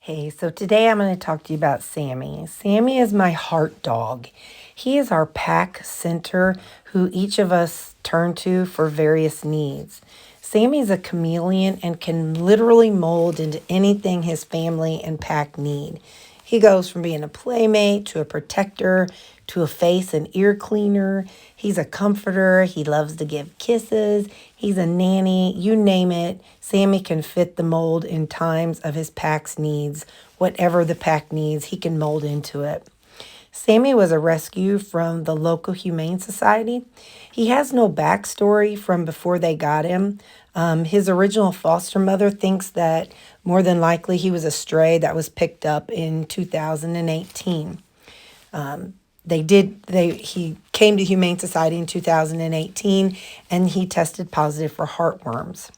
Hey, so today I'm going to talk to you about Sammie. Sammie is my heart dog. He is our pack center who each of us turn to for various needs. Sammie's a chameleon and can literally mold into anything his family and pack need. He goes from being a playmate to a protector to a face and ear cleaner. He's a comforter. He loves to give kisses. He's a nanny. You name it. Sammie can fit the mold in times of his pack's needs. Whatever the pack needs, he can mold into it. Sammie was a rescue from the local Humane Society. He has no backstory from before they got him. His original foster mother thinks that more than likely he was a stray that was picked up in 2018. He came to Humane Society in 2018 and he tested positive for heartworms.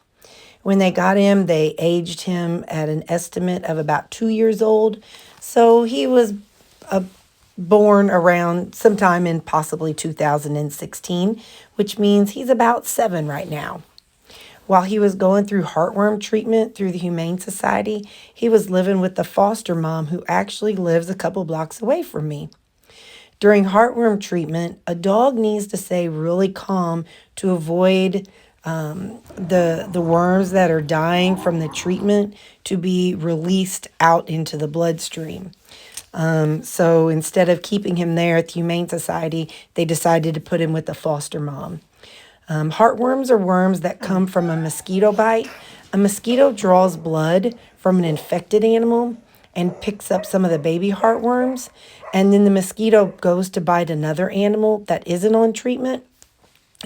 When they got him, they aged him at an estimate of about 2 years old. So he was born around sometime in possibly 2016, which means he's about 7 right now. While he was going through heartworm treatment through the Humane Society, he was living with the foster mom who actually lives a couple blocks away from me. During heartworm treatment, a dog needs to stay really calm to avoid the worms that are dying from the treatment to be released out into the bloodstream. So instead of keeping him there at the Humane Society, they decided to put him with the foster mom. Heartworms are worms that come from a mosquito bite. A mosquito draws blood from an infected animal and picks up some of the baby heartworms. And then the mosquito goes to bite another animal that isn't on treatment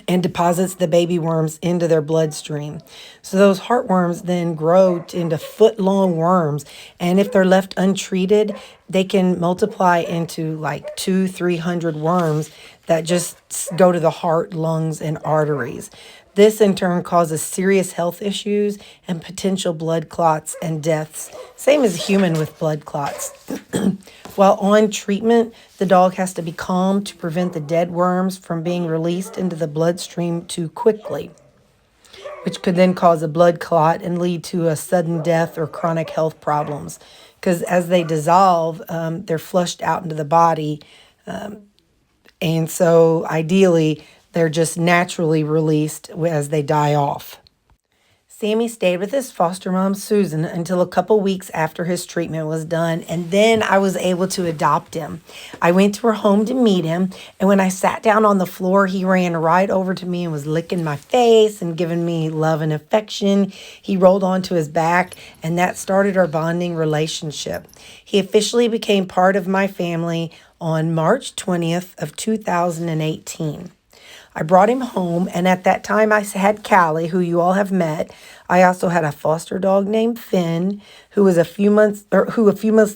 and deposits the baby worms into their bloodstream. So those heartworms then grow into foot-long worms. And if they're left untreated, they can multiply into like 200-300 worms that just go to the heart, lungs, and arteries. This in turn causes serious health issues and potential blood clots and deaths. Same as a human with blood clots. While on treatment, the dog has to be calm to prevent the dead worms from being released into the bloodstream too quickly, which could then cause a blood clot and lead to a sudden death or chronic health problems. Because as they dissolve, they're flushed out into the body. And so ideally, they're just naturally released as they die off. Sammie stayed with his foster mom, Susan, until a couple weeks after his treatment was done, and then I was able to adopt him. I went to her home to meet him, and when I sat down on the floor, he ran right over to me and was licking my face and giving me love and affection. He rolled onto his back, and that started our bonding relationship. He officially became part of my family on March 20th of 2018. I brought him home, and at that time I had Callie, who you all have met. I also had a foster dog named Finn, who a few months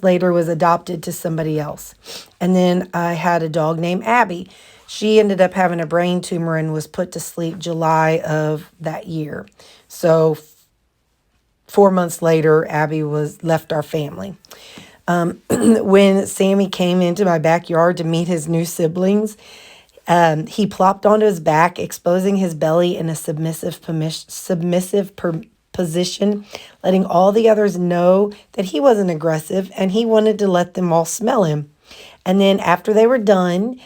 later was adopted to somebody else. And then I had a dog named Abby. She ended up having a brain tumor and was put to sleep July of that year. So 4 months later, Abby left our family. When Sammie came into my backyard to meet his new siblings, he plopped onto his back, exposing his belly in a submissive position, letting all the others know that he wasn't aggressive and he wanted to let them all smell him. And then after they were done,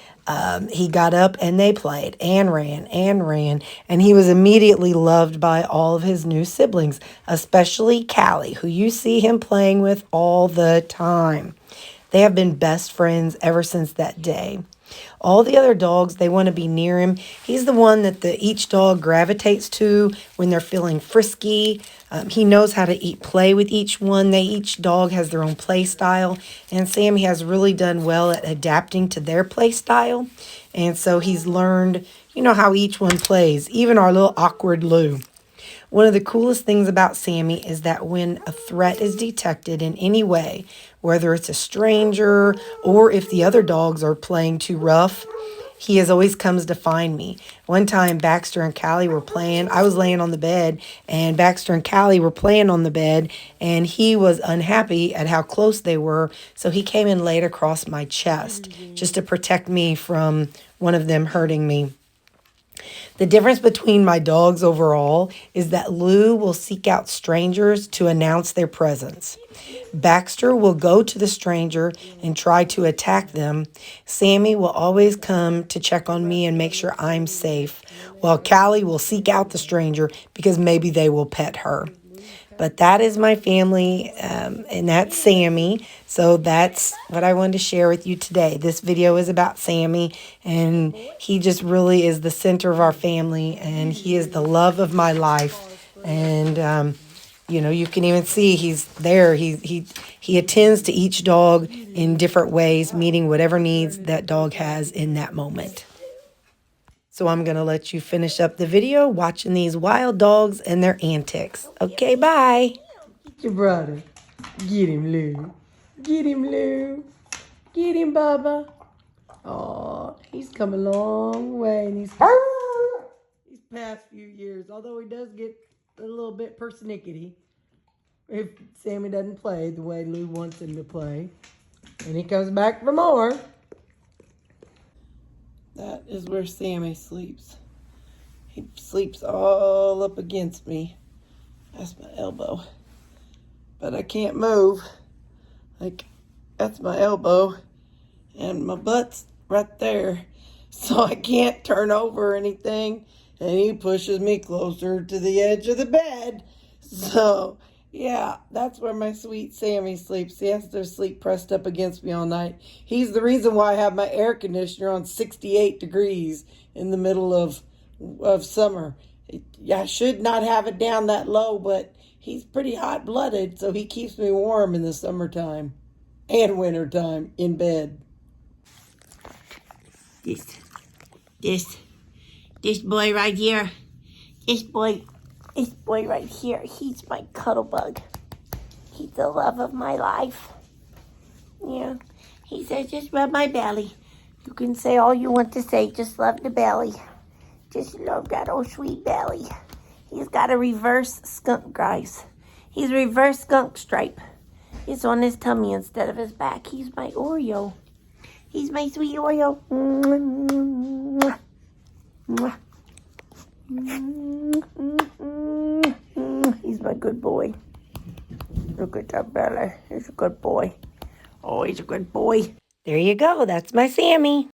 he got up and they played and ran, and he was immediately loved by all of his new siblings, especially Callie, who you see him playing with all the time. They have been best friends ever since that day. All the other dogs, they want to be near him. He's the one that each dog gravitates to when they're feeling frisky. He knows how to play with each one. Each dog has their own play style. And Sammie has really done well at adapting to their play style. And so he's learned, how each one plays, even our little awkward Lou. One of the coolest things about Sammie is that when a threat is detected in any way, whether it's a stranger or if the other dogs are playing too rough, he always comes to find me. One time, Baxter and Callie were playing. I was laying on the bed, and Baxter and Callie were playing on the bed, and he was unhappy at how close they were, so he came and laid across my chest just to protect me from one of them hurting me. The difference between my dogs overall is that Lou will seek out strangers to announce their presence. Baxter will go to the stranger and try to attack them. Sammie will always come to check on me and make sure I'm safe, while Callie will seek out the stranger because maybe they will pet her. But that is my family, and that's Sammie. So that's what I wanted to share with you today. This video is about Sammie, and he just really is the center of our family, and he is the love of my life. And you know, you can even see he's there. He attends to each dog in different ways, meeting whatever needs that dog has in that moment. So I'm going to let you finish up the video watching these wild dogs and their antics. Okay, bye. Get your brother. Get him, Lou. Get him, Lou. Get him, Bubba. Oh, he's come a long way. And these past few years, although he does get a little bit persnickety if Sammie doesn't play the way Lou wants him to play. And he comes back for more. That is where Sammie sleeps. He sleeps all up against me. That's my elbow. But I can't move. Like, that's my elbow. And my butt's right there. So I can't turn over or anything. And he pushes me closer to the edge of the bed. So, yeah, that's where my sweet Sammie sleeps. He has to sleep pressed up against me all night. He's the reason why I have my air conditioner on 68 degrees in the middle of summer. I should not have it down that low, but he's pretty hot-blooded, so he keeps me warm in the summertime and wintertime in bed. This boy right here, this boy right here, he's my cuddle bug. He's the love of my life. Yeah, he says, just rub my belly. You can say all you want to say, just love the belly. Just love that old sweet belly. He's got a reverse skunk, guys. He's a reverse skunk stripe. It's on his tummy instead of his back. He's my Oreo. He's my sweet Oreo. He's my good boy. Look at that belly. He's a good boy. Oh, he's a good boy. There you go. That's my Sammie.